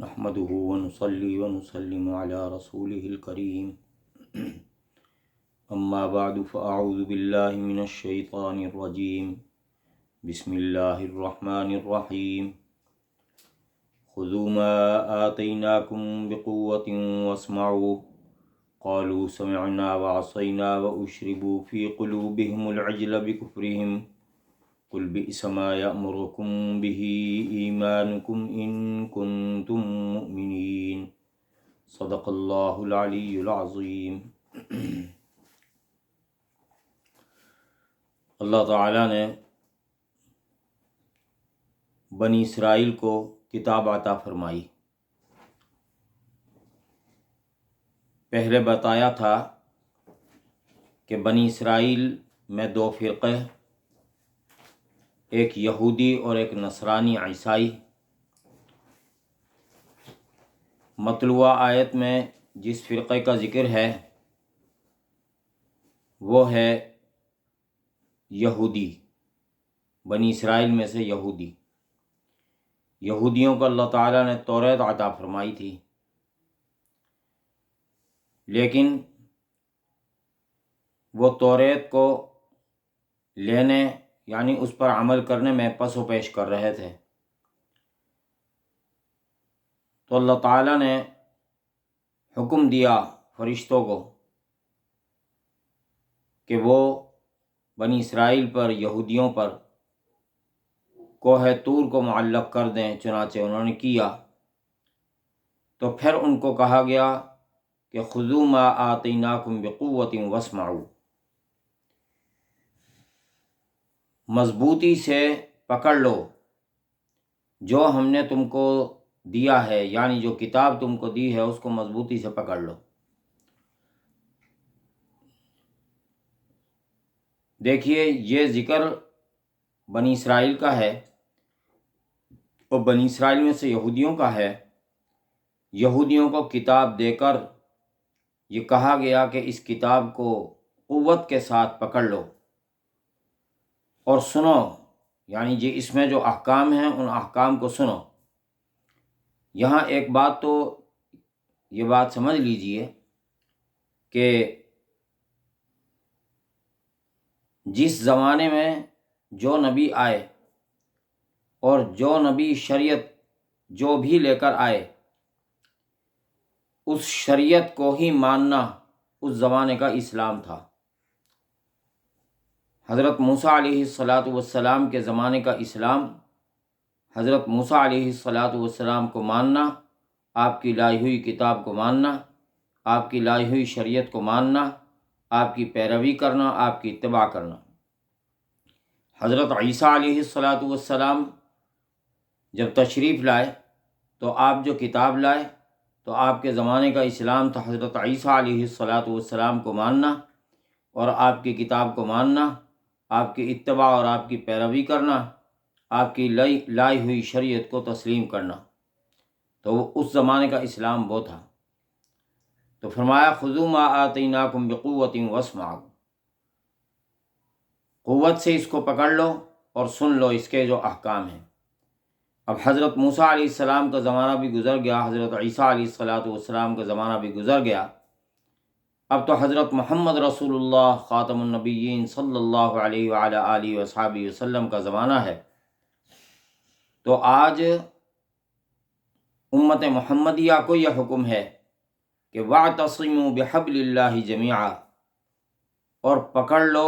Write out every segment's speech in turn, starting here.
نحمده ونصلي ونسلم على رسوله الكريم اما بعد فاعوذ بالله من الشيطان الرجيم بسم الله الرحمن الرحيم خذوا ما آتيناكم بقوة واسمعوا قالوا سمعنا وعصينا وأشربوا في قلوبهم العجل بكفرهم قل بئس ما يأمركم به إيمانكم إن كنتم مؤمنين صدق اللہ العلی العظیم۔ اللہ تعالیٰ نے بنی اسرائیل کو کتاب عطا فرمائی۔ پہلے بتایا تھا کہ بنی اسرائیل میں دو فرقے، ایک یہودی اور ایک نصرانی عیسائی۔ مطلوعہ آیت میں جس فرقے کا ذکر ہے وہ ہے یہودی، بنی اسرائیل میں سے یہودی۔ یہودیوں کو اللہ تعالیٰ نے توریت عطا فرمائی تھی، لیکن وہ توریت کو لینے یعنی اس پر عمل کرنے میں پس و پیش کر رہے تھے، تو اللہ تعالیٰ نے حکم دیا فرشتوں کو کہ وہ بنی اسرائیل پر، یہودیوں پر کوہ طور کو معلق کر دیں، چنانچہ انہوں نے کیا۔ تو پھر ان کو کہا گیا کہ خذوا ما آتیناکم بقوۃ واسمعوا، مضبوطی سے پکڑ لو جو ہم نے تم کو دیا ہے، یعنی جو کتاب تم کو دی ہے اس کو مضبوطی سے پکڑ لو۔ دیکھیے، یہ ذکر بنی اسرائیل کا ہے اور بنی اسرائیل میں سے یہودیوں کا ہے۔ یہودیوں کو کتاب دے کر یہ کہا گیا کہ اس کتاب کو قوت کے ساتھ پکڑ لو اور سنو، یعنی جی اس میں جو احکام ہیں ان احکام کو سنو۔ یہاں ایک بات تو یہ بات سمجھ لیجئے کہ جس زمانے میں جو نبی آئے اور جو نبی شریعت جو بھی لے کر آئے، اس شریعت کو ہی ماننا اس زمانے کا اسلام تھا۔ حضرت موسیٰ علیہ السلام کے زمانے کا اسلام، حضرت موسیٰ علیہ السلام کو ماننا، آپ کی لائی ہوئی کتاب کو ماننا، آپ کی لائی ہوئی شریعت کو ماننا، آپ کی پیروی کرنا، آپ کی اتباع کرنا۔ حضرت عیسیٰ علیہ السلام جب تشریف لائے تو آپ جو کتاب لائے تو آپ کے زمانے کا اسلام تھا حضرت عیسیٰ علیہ السلام کو ماننا اور آپ کی کتاب کو ماننا، آپ کی اتباع اور آپ کی پیروی کرنا، آپ کی لائی ہوئی شریعت کو تسلیم کرنا۔ تو اس زمانے کا اسلام وہ تھا۔ تو فرمایا خذوا ما آتیناکم بقوۃ واسمعوا، قوت سے اس کو پکڑ لو اور سن لو اس کے جو احکام ہیں۔ اب حضرت موسیٰ علیہ السلام کا زمانہ بھی گزر گیا، حضرت عیسیٰ علیہ السلام کا زمانہ بھی گزر گیا، اب تو حضرت محمد رسول اللہ خاتم النبیین صلی اللہ علیہ وعلی آلہ وصحبہ وسلم کا زمانہ ہے۔ تو آج امت محمدیہ کو یہ حکم ہے کہ وَاعْتَصِمُوا بِحَبْلِ اللَّهِ جَمِيعًا، اور پکڑ لو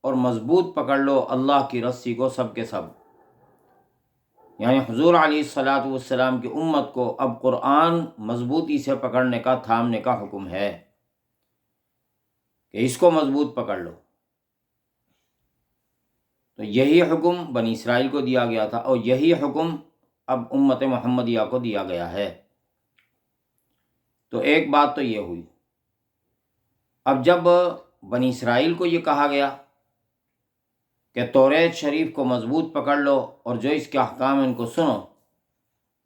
اور مضبوط پکڑ لو اللہ کی رسی کو سب کے سب۔ یعنی حضور علیہ السلام کی امت کو اب قرآن مضبوطی سے پکڑنے کا، تھامنے کا حکم ہے کہ اس کو مضبوط پکڑ لو۔ تو یہی حکم بنی اسرائیل کو دیا گیا تھا اور یہی حکم اب امت محمدیہ کو دیا گیا ہے۔ تو ایک بات تو یہ ہوئی۔ اب جب بنی اسرائیل کو یہ کہا گیا کہ توریت شریف کو مضبوط پکڑ لو اور جو اس کے احکام ہیں ان کو سنو،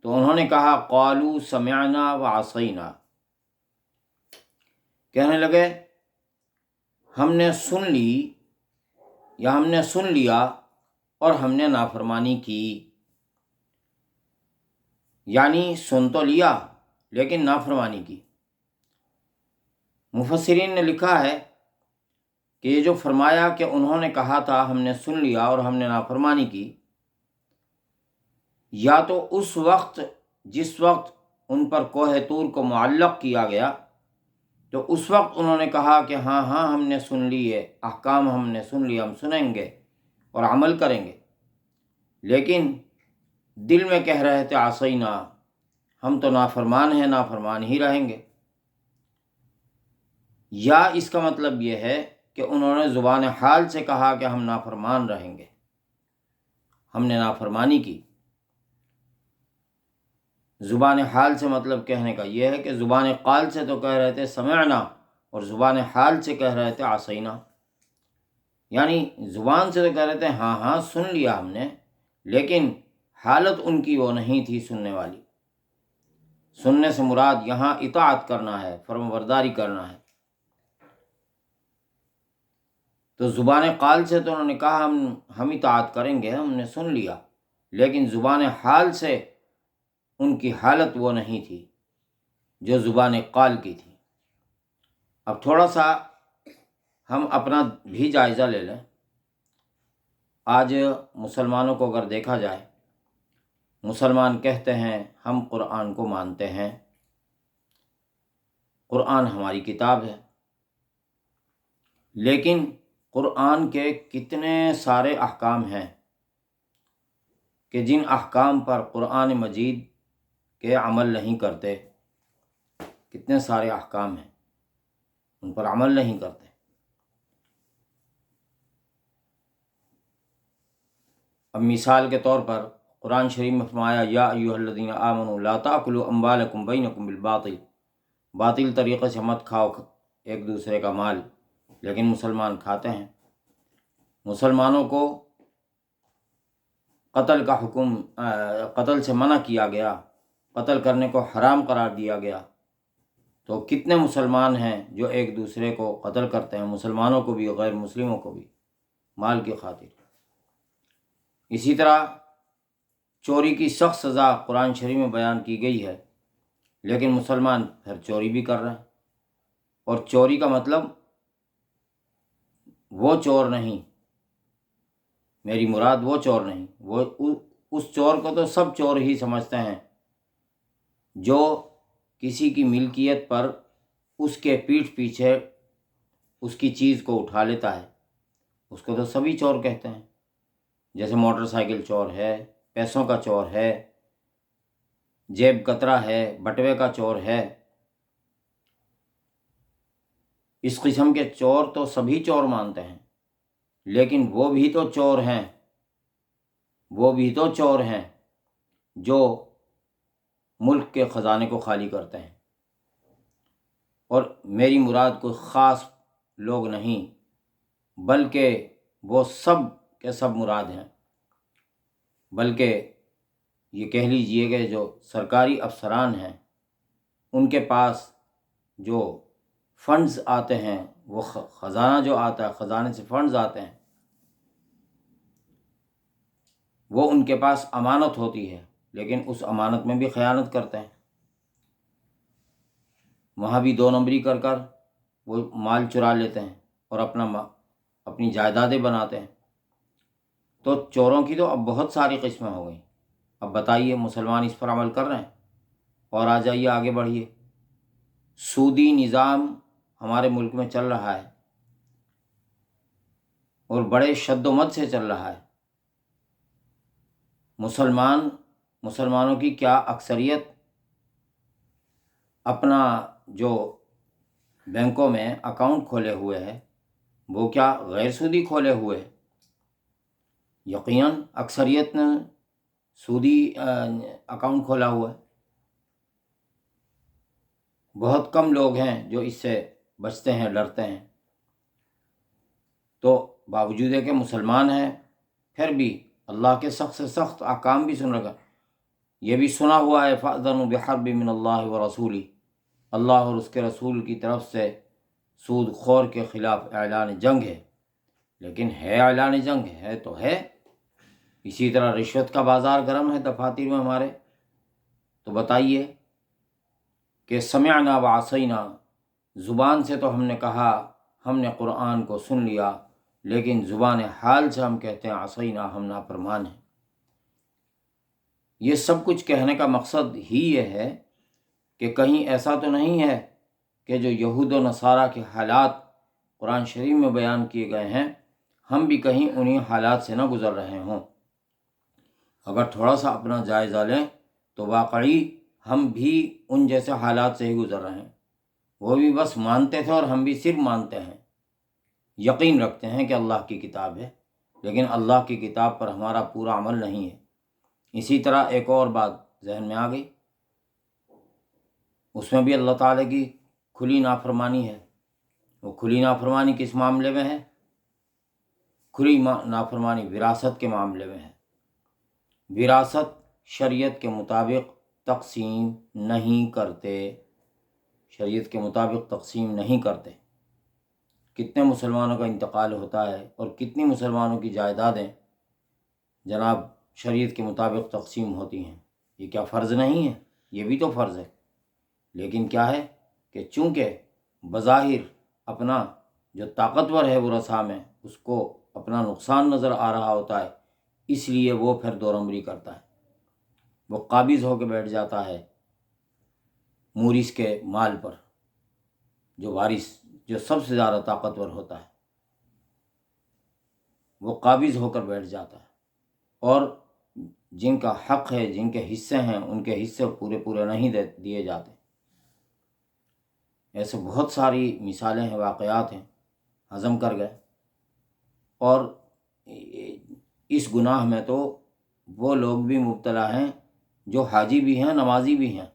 تو انہوں نے کہا قالوا سمعنا وعصینا، کہنے لگے ہم نے سن لی یا ہم نے سن لیا اور ہم نے نافرمانی کی۔ یعنی سن تو لیا لیکن نافرمانی کی۔ مفسرین نے لکھا ہے کہ یہ جو فرمایا کہ انہوں نے کہا تھا ہم نے سن لیا اور ہم نے نافرمانی کی، یا تو اس وقت جس وقت ان پر کوہ طور کو معلق کیا گیا تو اس وقت انہوں نے کہا کہ ہاں ہاں ہم نے سن لیے، احکام ہم نے سن لیے، ہم سنیں گے اور عمل کریں گے، لیکن دل میں کہہ رہے تھے عصینا، ہم تو نافرمان ہیں، نافرمان ہی رہیں گے۔ یا اس کا مطلب یہ ہے کہ انہوں نے زبان حال سے کہا کہ ہم نافرمان رہیں گے، ہم نے نافرمانی کی۔ زبان حال سے مطلب کہنے کا یہ ہے کہ زبان قال سے تو کہہ رہے تھے سمعنا، اور زبان حال سے کہہ رہے تھے عصینا، یعنی زبان سے تو کہہ رہے تھے ہاں ہاں سن لیا ہم نے، لیکن حالت ان کی وہ نہیں تھی سننے والی۔ سننے سے مراد یہاں اطاعت کرنا ہے، فرمانبرداری کرنا ہے۔ تو زبان قال سے تو انہوں نے کہا ہم اطاعت کریں گے، ہم نے سن لیا، لیکن زبان حال سے ان کی حالت وہ نہیں تھی جو زبان قال کی تھی۔ اب تھوڑا سا ہم اپنا بھی جائزہ لے لیں۔ آج مسلمانوں کو اگر دیکھا جائے، مسلمان کہتے ہیں ہم قرآن کو مانتے ہیں، قرآن ہماری کتاب ہے، لیکن قرآن کے کتنے سارے احکام ہیں کہ جن احکام پر قرآن مجید کے عمل نہیں کرتے، کتنے سارے احکام ہیں ان پر عمل نہیں کرتے۔ اب مثال کے طور پر قرآن شریف میں فرمایا یا ایھا الذین آمنوا لا تأکلوا اموالکم بینکم بالباطل، باطل طریقے سے مت کھاؤ ایک دوسرے کا مال، لیکن مسلمان کھاتے ہیں۔ مسلمانوں کو قتل کا حکم، قتل سے منع کیا گیا، قتل کرنے کو حرام قرار دیا گیا، تو کتنے مسلمان ہیں جو ایک دوسرے کو قتل کرتے ہیں، مسلمانوں کو بھی غیر مسلموں کو بھی، مال کی خاطر۔ اسی طرح چوری کی سخت سزا قرآن شریف میں بیان کی گئی ہے، لیکن مسلمان پھر چوری بھی کر رہے ہیں۔ اور چوری کا مطلب وہ چور نہیں، میری مراد وہ چور نہیں، وہ اس چور کو تو سب چور ہی سمجھتے ہیں جو کسی کی ملکیت پر اس کے پیٹھ پیچھے اس کی چیز کو اٹھا لیتا ہے، اس کو تو سبھی چور کہتے ہیں۔ جیسے موٹر سائیکل چور ہے، پیسوں کا چور ہے، جیب کترا ہے، بٹوے کا چور ہے، اس قسم کے چور تو سبھی چور مانتے ہیں، لیکن وہ بھی تو چور ہیں، وہ بھی تو چور ہیں جو ملک کے خزانے کو خالی کرتے ہیں۔ اور میری مراد کوئی خاص لوگ نہیں، بلکہ وہ سب کے سب مراد ہیں، بلکہ یہ کہہ لیجئے کہ جو سرکاری افسران ہیں ان کے پاس جو فنڈز آتے ہیں، وہ خزانہ جو آتا ہے، خزانے سے فنڈز آتے ہیں، وہ ان کے پاس امانت ہوتی ہے، لیکن اس امانت میں بھی خیانت کرتے ہیں، وہاں بھی دو نمبری کر کر وہ مال چرا لیتے ہیں اور اپنی جائیدادیں بناتے ہیں۔ تو چوروں کی تو اب بہت ساری قسمیں ہو گئیں۔ اب بتائیے مسلمان اس پر عمل کر رہے ہیں؟ اور آ جائیے آگے بڑھیے، سودی نظام ہمارے ملک میں چل رہا ہے اور بڑے شد و مد سے چل رہا ہے۔ مسلمانوں کی کیا اکثریت اپنا جو بینکوں میں اکاؤنٹ کھولے ہوئے ہے وہ کیا غیر سودی کھولے ہوئے ہے؟ یقیناً اکثریت نے سودی اکاؤنٹ کھولا ہوا ہے، بہت کم لوگ ہیں جو اس سے بچتے ہیں، ڈرتے ہیں۔ تو باوجود ہے کہ مسلمان ہیں پھر بھی اللہ کے سخت سے سخت احکام بھی سن رکھا، یہ بھی سنا ہوا ہے فَأْذَنُوا بِحَرْبٍ مِّنَ اللَّهِ وَرَسُولِهِ، اللہ اور اس کے رسول کی طرف سے سود خور کے خلاف اعلان جنگ ہے۔ لیکن ہے اعلان جنگ ہے تو ہے، اسی طرح رشوت کا بازار گرم ہے دفاتر میں ہمارے، تو بتائیے کہ سمعنا وعصینا، زبان سے تو ہم نے کہا، ہم نے قرآن کو سن لیا، لیکن زبان حال سے ہم کہتے ہیں عصینا، ہم نافرمان ہیں۔ یہ سب کچھ کہنے کا مقصد ہی یہ ہے کہ کہیں ایسا تو نہیں ہے کہ جو یہود و نصارہ کے حالات قرآن شریف میں بیان کیے گئے ہیں ہم بھی کہیں انہی حالات سے نہ گزر رہے ہوں۔ اگر تھوڑا سا اپنا جائزہ لیں تو واقعی ہم بھی ان جیسے حالات سے ہی گزر رہے ہیں۔ وہ بھی بس مانتے تھے اور ہم بھی صرف مانتے ہیں، یقین رکھتے ہیں کہ اللہ کی کتاب ہے، لیکن اللہ کی کتاب پر ہمارا پورا عمل نہیں ہے۔ اسی طرح ایک اور بات ذہن میں آ گئی، اس میں بھی اللہ تعالیٰ کی کھلی نافرمانی ہے۔ وہ کھلی نافرمانی کس معاملے میں ہے؟ کھلی نافرمانی وراثت کے معاملے میں ہے۔ وراثت شریعت کے مطابق تقسیم نہیں کرتے، شریعت کے مطابق تقسیم نہیں کرتے۔ کتنے مسلمانوں کا انتقال ہوتا ہے اور کتنی مسلمانوں کی جائیدادیں جناب شریعت کے مطابق تقسیم ہوتی ہیں۔ یہ کیا فرض نہیں ہے؟ یہ بھی تو فرض ہے، لیکن کیا ہے کہ چونکہ بظاہر اپنا جو طاقتور ہے ورثہ میں اس کو اپنا نقصان نظر آ رہا ہوتا ہے، اس لیے وہ پھر دو نمبری کرتا ہے، وہ قابض ہو کے بیٹھ جاتا ہے مورث کے مال پر۔ جو وارث جو سب سے زیادہ طاقتور ہوتا ہے وہ قابض ہو کر بیٹھ جاتا ہے، اور جن کا حق ہے، جن کے حصے ہیں، ان کے حصے پورے نہیں دیے جاتے۔ ایسے بہت ساری مثالیں ہیں، واقعات ہیں، ہضم کر گئے۔ اور اس گناہ میں تو وہ لوگ بھی مبتلا ہیں جو حاجی بھی ہیں، نمازی بھی ہیں۔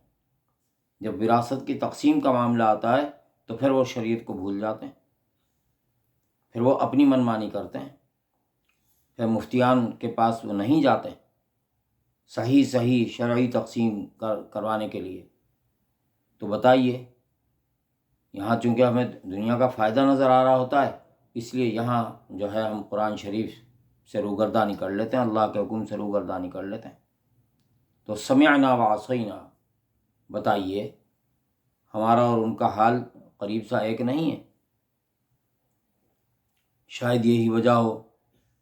جب وراثت کی تقسیم کا معاملہ آتا ہے تو پھر وہ شریعت کو بھول جاتے ہیں، پھر وہ اپنی منمانی کرتے ہیں، پھر مفتیان کے پاس وہ نہیں جاتے صحیح شرعی تقسیم کروانے کے لیے۔ تو بتائیے، یہاں چونکہ ہمیں دنیا کا فائدہ نظر آ رہا ہوتا ہے، اس لیے یہاں جو ہے ہم قرآن شریف سے روگردانی کر لیتے ہیں، اللہ کے حکم سے روگردانی کر لیتے ہیں۔ تو سمعنا وعصینا، بتائیے ہمارا اور ان کا حال قریب سا ایک نہیں ہے؟ شاید یہی وجہ ہو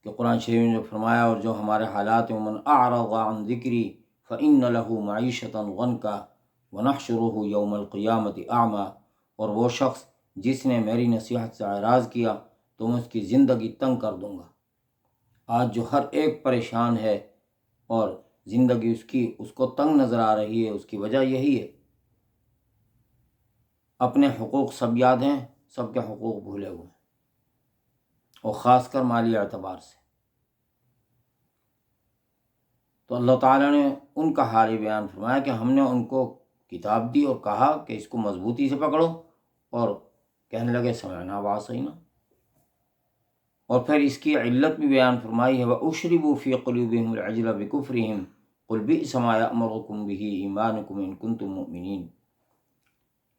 کہ قرآن شریف نے جو فرمایا، اور جو ہمارے حالات ہیں، من اعرض عن ذکری فإن له معیشۃ ضنکا ونحشرہ یوم القیامۃ اعمی، اور وہ شخص جس نے میری نصیحت سے اعراض کیا تو میں اس کی زندگی تنگ کر دوں گا۔ آج جو ہر ایک پریشان ہے اور زندگی اس کو تنگ نظر آ رہی ہے، اس کی وجہ یہی ہے، اپنے حقوق سب یاد ہیں، سب کے حقوق بھولے ہوئے ہیں، اور خاص کر مالی اعتبار سے۔ تو اللہ تعالیٰ نے ان کا حال ہی بیان فرمایا کہ ہم نے ان کو کتاب دی اور کہا کہ اس کو مضبوطی سے پکڑو، اور کہنے لگے سمعنا وعصینا۔ اور پھر اس کی علت بھی بیان فرمائی ہے، وَأُشْرِبُوا فِي قُلُوبِهِمُ الْعِجْلَ بِكُفْرِهِمْ قُلْ بِئْسَ مَا يَأْمُرُكُم بِهِ إِيمَانُكُمْ إِن كُنتُم مُؤْمِنِينَ،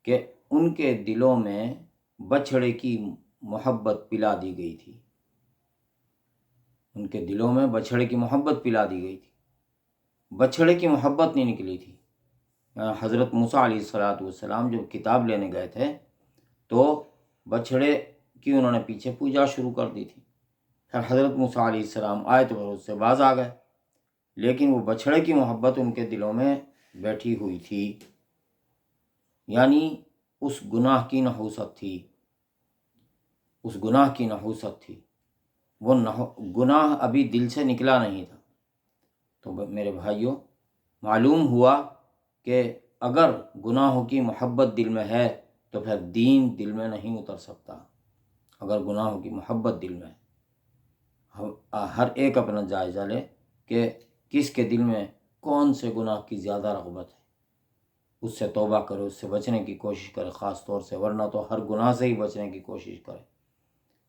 کہ ان کے دلوں میں بچھڑے کی محبت پلا دی گئی تھی، ان کے دلوں میں بچھڑے کی محبت پلا دی گئی تھی، بچھڑے کی محبت نہیں نکلی تھی۔ حضرت موسیٰ علیہ السلام جب کتاب لینے گئے تھے تو بچھڑے کی انہوں نے پیچھے پوجا شروع کر دی تھی، پھر حضرت موسیٰ علیہ السلام آئے تو پھر اس سے باز آ گئے، لیکن وہ بچھڑے کی محبت ان کے دلوں میں بیٹھی ہوئی تھی، یعنی اس گناہ کی نحوست تھی، اس گناہ کی نحوست تھی، وہ گناہ ابھی دل سے نکلا نہیں تھا۔ تو میرے بھائیوں، معلوم ہوا کہ اگر گناہوں کی محبت دل میں ہے تو پھر دین دل میں نہیں اتر سکتا۔ اگر گناہوں کی محبت دل میں ہے، ہر ایک اپنا جائزہ لے کہ کس کے دل میں کون سے گناہ کی زیادہ رغبت ہے، اس سے توبہ کرے، اس سے بچنے کی کوشش کرے خاص طور سے، ورنہ تو ہر گناہ سے ہی بچنے کی کوشش کرے،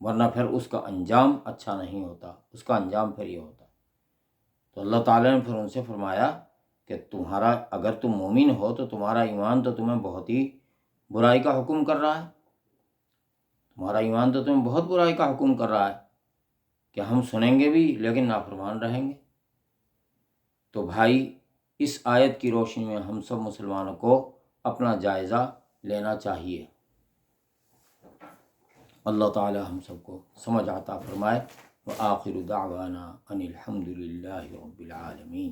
ورنہ پھر اس کا انجام اچھا نہیں ہوتا، اس کا انجام پھر یہ ہوتا۔ تو اللہ تعالیٰ نے پھر ان سے فرمایا کہ اگر تم مومن ہو تو تمہارا ایمان تو تمہیں بہت ہی برائی کا حکم کر رہا ہے، تمہارا ایمان تو تمہیں بہت برائی کا حکم کر رہا ہے کہ ہم سنیں گے بھی لیکن نافرمان رہیں گے۔ تو بھائی، اس آیت کی روشنی میں ہم سب مسلمانوں کو اپنا جائزہ لینا چاہیے۔ اللہ تعالی ہم سب کو سمجھ عطا فرمائے۔ وآخر دعوانا ان الحمد للہ رب العالمین۔